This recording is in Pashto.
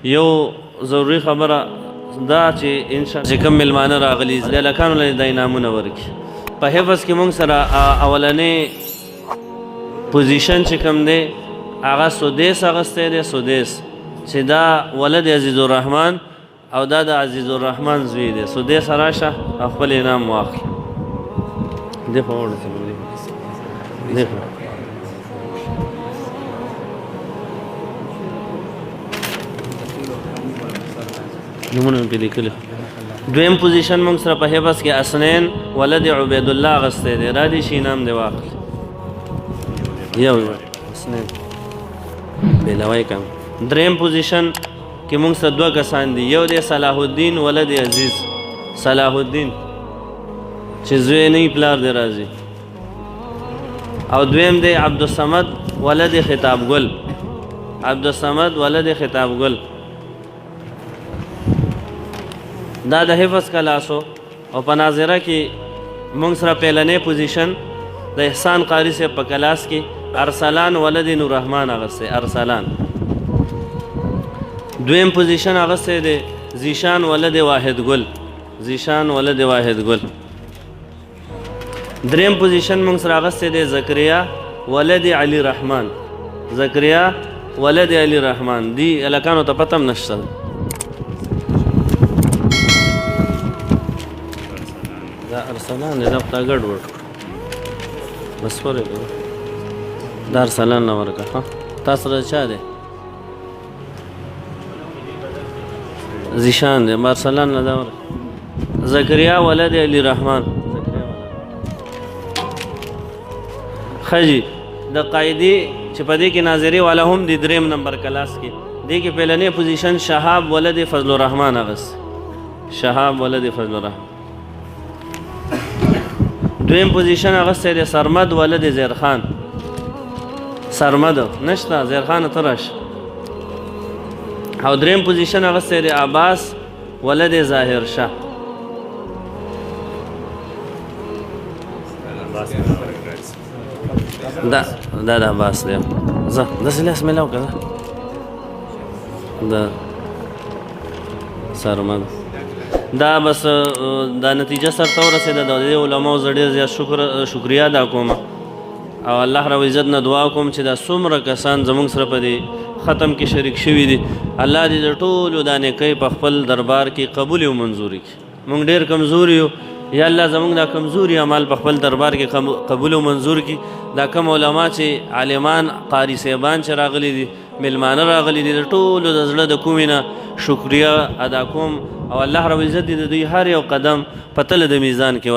یو ضروري خبره دا چې انشاء چې کوم ملمانه راغلي د هلکانو له دا انعامونه ورکړي په حفظ کې موږ سره اولنی پوزیشن چې کوم دی هغه سدیس اخیستی دی سدیس چې دا ولد عزیز الرحمن او دا د عزیز الرحمن زوی دی سدیس راشه او خپل انعام واخلي دی خو وړو دی خو نمونه مې پې لیکلي دویم پوزیشن موږ سره په حفظ کې اسنین ولد عبید الله اخیستی دی را دې شي انعام دی واخلي یو اسنین بېلوی کم دریم پوزیشن کې موږ سره دوه کسان دي یو دی صلاح الدین ولد عزیز صلاح الدین چې زوی نه پلار دی راځي او دویم دی عبدالصمد ولد خطاب ګل عبدالصمد ولد خطاب ګل دا د حفظ کلاسو او په ناظره کې موږ سره پهلنی پوزیشن د احسان قاری صاحب په کلاس کې ارسلان ولد نوررحمان اغستی ارسلان دویم پوزیشن اغستی دی زیشان ولد واحد گل زیشان ولد واحد گل دریم پوزیشن موږ سره اغستی دی زکریا ولد علی رحمان زکریا ولد علی رحمان دی الکانو ته پتم نشته دا ارسلان دی دا خو تا ګډ وډ بس ورې دا ارسلان نه ورکړه ها تا سره چا دی زیشان دی ارسلان نه دا ورکړه زکریا ولد علی رحمان ښه جي د قاعدې چې په دې کې ناظري والا هم دی دریم نمبر کلاس کې دې کې پهلنی پوزیشن شهاب ولد فضل الرحمن اغست شهاب ولد فضل الرحمن دویم پوزیشن اغستی دی سرمد ولد زیرخان سرمد نشته زیرخان ترش او دریم پوزیشن اغستی دی عباس ولد ظاهر شاه دا عباس دی زه داسې لاس میلاو که دا سرمد دا بس دا نتیجه سرته ورسېده د دې علماو زه ډېر زیات شکریه ادا کوم او الله رب عزت نه دعا کوم چې دا څومره کسان زموږ سره په دې ختم کې شریک شوي دي الله دې د ټولو دا نیکۍ په خپل دربار کې قبول او منظوري کړي موږ ډېر کمزوري یو یا الله زموږ دا کمزوري اعمال په خپل دربار کې قبول او منظور کړي دا کم علما چې عالمان قاري صاحبان چې راغلي دي ملمانه راغلي دي د ټولو د زړه د کومې نه شکریه ادا کوم او الله رب عزت دې د دوی هر یو قدم په تله د میزان کې